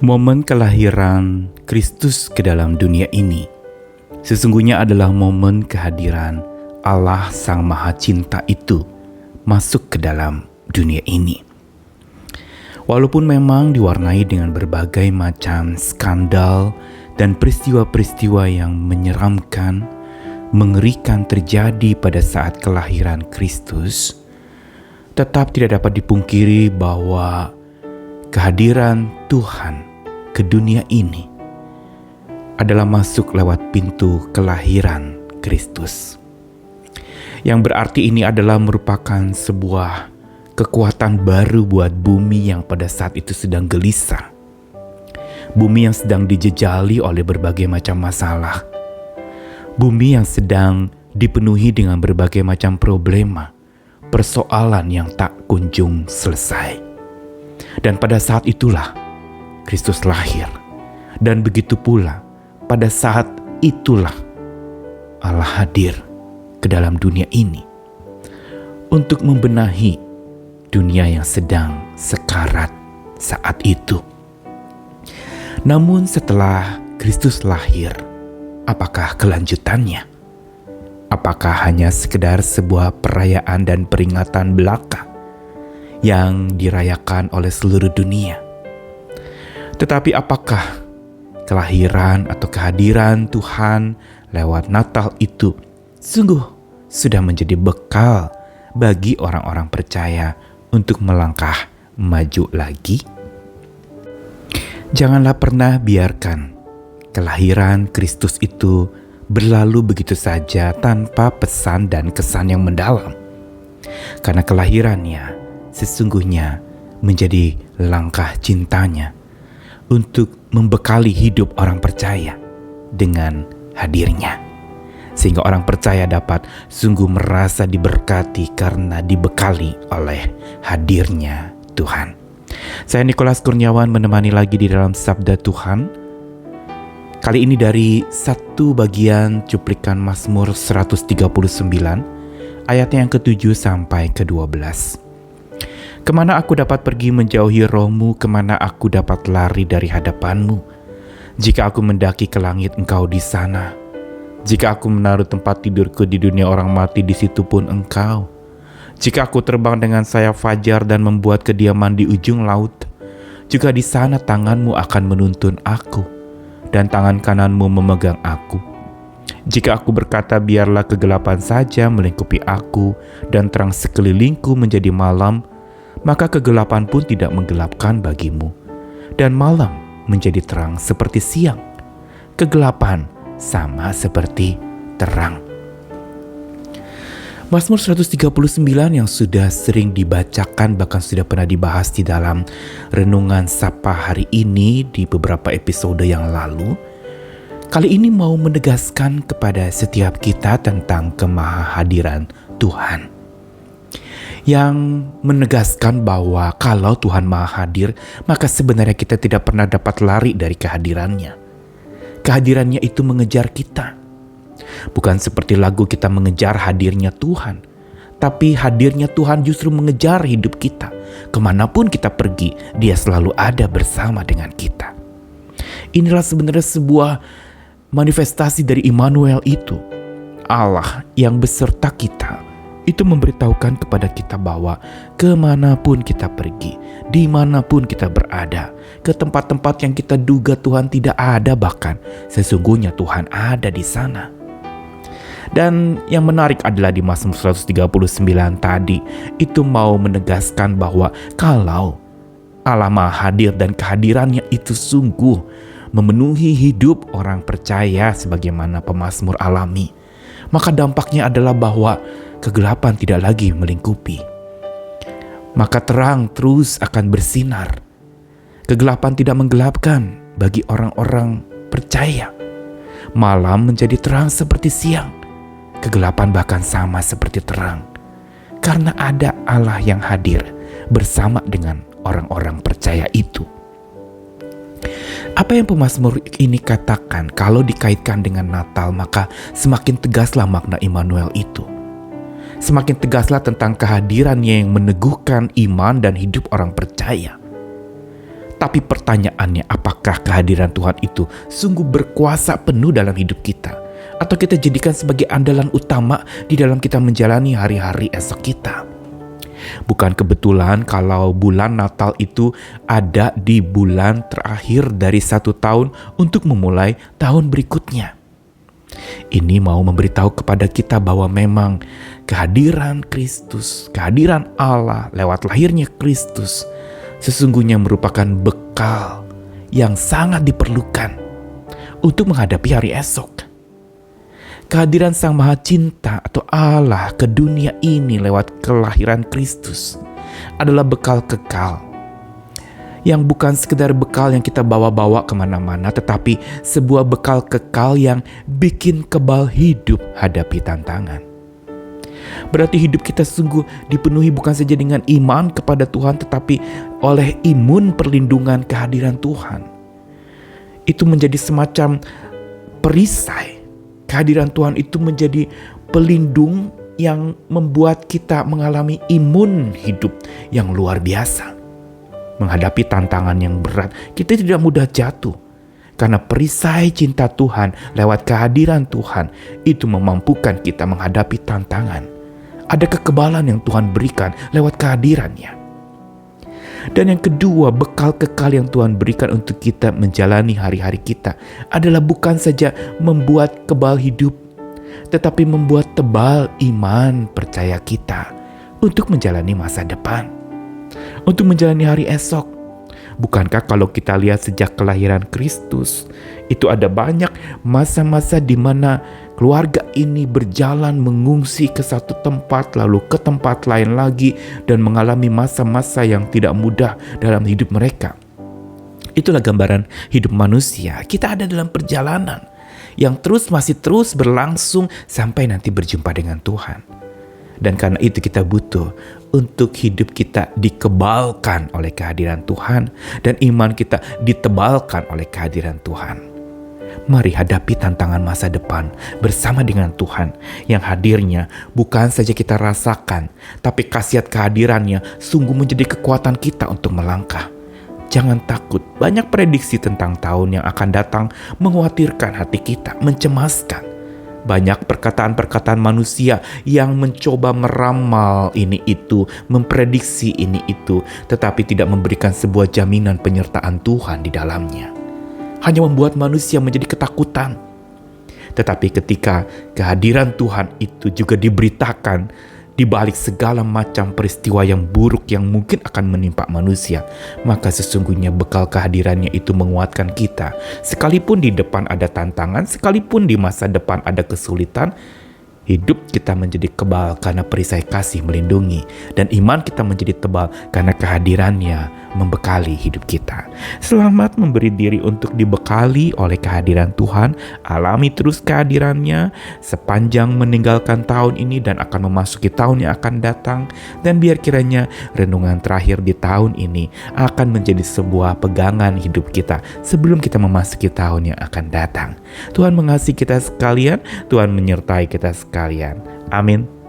Momen kelahiran Kristus ke dalam dunia ini sesungguhnya adalah momen kehadiran Allah Sang Maha Cinta itu masuk ke dalam dunia ini. Walaupun memang diwarnai dengan berbagai macam skandal dan peristiwa-peristiwa yang menyeramkan, mengerikan terjadi pada saat kelahiran Kristus, tetap tidak dapat dipungkiri bahwa kehadiran Tuhan ke dunia ini adalah masuk lewat pintu kelahiran Kristus. Yang berarti ini adalah merupakan sebuah kekuatan baru buat bumi yang pada saat itu sedang gelisah. Bumi yang sedang dijejali oleh berbagai macam masalah. Bumi yang sedang dipenuhi dengan berbagai macam problema, persoalan yang tak kunjung selesai. Dan pada saat itulah Kristus lahir. Dan begitu pula pada saat itulah Allah hadir ke dalam dunia ini untuk membenahi dunia yang sedang sekarat saat itu. Namun setelah Kristus lahir, apakah kelanjutannya? Apakah hanya sekedar sebuah perayaan dan peringatan belaka yang dirayakan oleh seluruh dunia? Tetapi apakah kelahiran atau kehadiran Tuhan lewat Natal itu sungguh sudah menjadi bekal bagi orang-orang percaya untuk melangkah maju lagi? Janganlah pernah biarkan kelahiran Kristus itu berlalu begitu saja tanpa pesan dan kesan yang mendalam. Karena kelahirannya sesungguhnya menjadi langkah cintanya untuk membekali hidup orang percaya dengan hadirnya. Sehingga orang percaya dapat sungguh merasa diberkati karena dibekali oleh hadirnya Tuhan. Saya Nikolas Kurniawan menemani lagi di dalam Sabda Tuhan. Kali ini dari satu bagian cuplikan Mazmur 139, ayatnya yang ke-7 sampai ke-12. Kemana aku dapat pergi menjauhi roh-Mu, kemana aku dapat lari dari hadapan-Mu? Jika aku mendaki ke langit, Engkau di sana. Jika aku menaruh tempat tidurku di dunia orang mati, di situ pun Engkau. Jika aku terbang dengan sayap fajar dan membuat kediaman di ujung laut, juga di sana tangan-Mu akan menuntun aku, dan tangan kanan-Mu memegang aku. Jika aku berkata biarlah kegelapan saja melingkupi aku, dan terang sekelilingku menjadi malam, maka kegelapan pun tidak menggelapkan bagimu, dan malam menjadi terang seperti siang. Kegelapan sama seperti terang. Mazmur 139 yang sudah sering dibacakan, bahkan sudah pernah dibahas di dalam renungan Sapa hari ini di beberapa episode yang lalu, kali ini mau menegaskan kepada setiap kita tentang kemahahadiran Tuhan. Yang menegaskan bahwa kalau Tuhan Maha Hadir, maka sebenarnya kita tidak pernah dapat lari dari kehadirannya. Kehadirannya itu mengejar kita. Bukan seperti lagu kita mengejar hadirnya Tuhan, tapi hadirnya Tuhan justru mengejar hidup kita. Kemanapun kita pergi, Dia selalu ada bersama dengan kita. Inilah sebenarnya sebuah manifestasi dari Immanuel itu. Allah yang beserta kita. Itu memberitahukan kepada kita bahwa kemanapun kita pergi, dimanapun kita berada, ke tempat-tempat yang kita duga Tuhan tidak ada, bahkan sesungguhnya Tuhan ada di sana. Dan yang menarik adalah di Mazmur 139 tadi, itu mau menegaskan bahwa kalau Allah Maha Hadir dan kehadirannya itu sungguh memenuhi hidup orang percaya sebagaimana pemazmur alami, maka dampaknya adalah bahwa kegelapan tidak lagi melingkupi. Maka terang terus akan bersinar. Kegelapan tidak menggelapkan bagi orang-orang percaya. Malam menjadi terang seperti siang. Kegelapan bahkan sama seperti terang. Karena ada Allah yang hadir bersama dengan orang-orang percaya itu. Apa yang pemazmur ini katakan kalau dikaitkan dengan Natal, maka semakin tegaslah makna Immanuel itu. Semakin tegaslah tentang kehadirannya yang meneguhkan iman dan hidup orang percaya. Tapi pertanyaannya, apakah kehadiran Tuhan itu sungguh berkuasa penuh dalam hidup kita? Atau kita jadikan sebagai andalan utama di dalam kita menjalani hari-hari esok kita? Bukan kebetulan kalau bulan Natal itu ada di bulan terakhir dari satu tahun untuk memulai tahun berikutnya. Ini mau memberitahu kepada kita bahwa memang kehadiran Kristus, kehadiran Allah lewat lahirnya Kristus sesungguhnya merupakan bekal yang sangat diperlukan untuk menghadapi hari esok. Kehadiran Sang Maha Cinta atau Allah ke dunia ini lewat kelahiran Kristus adalah bekal kekal. Yang bukan sekedar bekal yang kita bawa-bawa kemana-mana, tetapi sebuah bekal kekal yang bikin kebal hidup hadapi tantangan. Berarti hidup kita sungguh dipenuhi bukan saja dengan iman kepada Tuhan, tetapi oleh imun perlindungan kehadiran Tuhan. Itu menjadi semacam perisai. Kehadiran Tuhan itu menjadi pelindung yang membuat kita mengalami imun hidup yang luar biasa. Menghadapi tantangan yang berat, kita tidak mudah jatuh. Karena perisai cinta Tuhan lewat kehadiran Tuhan itu memampukan kita menghadapi tantangan. Ada kekebalan yang Tuhan berikan lewat kehadirannya. Dan yang kedua, bekal kekal yang Tuhan berikan untuk kita menjalani hari-hari kita adalah bukan saja membuat kebal hidup, tetapi membuat tebal iman percaya kita untuk menjalani masa depan, untuk menjalani hari esok. Bukankah kalau kita lihat sejak kelahiran Kristus, itu ada banyak masa-masa di mana keluarga ini berjalan mengungsi ke satu tempat lalu ke tempat lain lagi dan mengalami masa-masa yang tidak mudah dalam hidup mereka. Itulah gambaran hidup manusia. Kita ada dalam perjalanan yang masih terus berlangsung sampai nanti berjumpa dengan Tuhan. Dan karena itu kita butuh untuk hidup kita dikebalkan oleh kehadiran Tuhan dan iman kita ditebalkan oleh kehadiran Tuhan. Mari hadapi tantangan masa depan bersama dengan Tuhan yang hadirnya bukan saja kita rasakan, tapi khasiat kehadirannya sungguh menjadi kekuatan kita untuk melangkah. Jangan takut, banyak prediksi tentang tahun yang akan datang mengkhawatirkan hati kita, mencemaskan. Banyak perkataan-perkataan manusia yang mencoba meramal ini itu, memprediksi ini itu, tetapi tidak memberikan sebuah jaminan penyertaan Tuhan di dalamnya. Hanya membuat manusia menjadi ketakutan. Tetapi ketika kehadiran Tuhan itu juga diberitakan di balik segala macam peristiwa yang buruk yang mungkin akan menimpa manusia, maka sesungguhnya bekal kehadirannya itu menguatkan kita. Sekalipun di depan ada tantangan, sekalipun di masa depan ada kesulitan, hidup kita menjadi kebal karena perisai kasih melindungi, dan iman kita menjadi tebal karena kehadirannya membekali hidup kita. Selamat memberi diri untuk dibekali oleh kehadiran Tuhan. Alami terus kehadirannya sepanjang meninggalkan tahun ini dan akan memasuki tahun yang akan datang. Dan biar kiranya renungan terakhir di tahun ini akan menjadi sebuah pegangan hidup kita sebelum kita memasuki tahun yang akan datang. Tuhan mengasihi kita sekalian, Tuhan menyertai kita sekalian. Amin.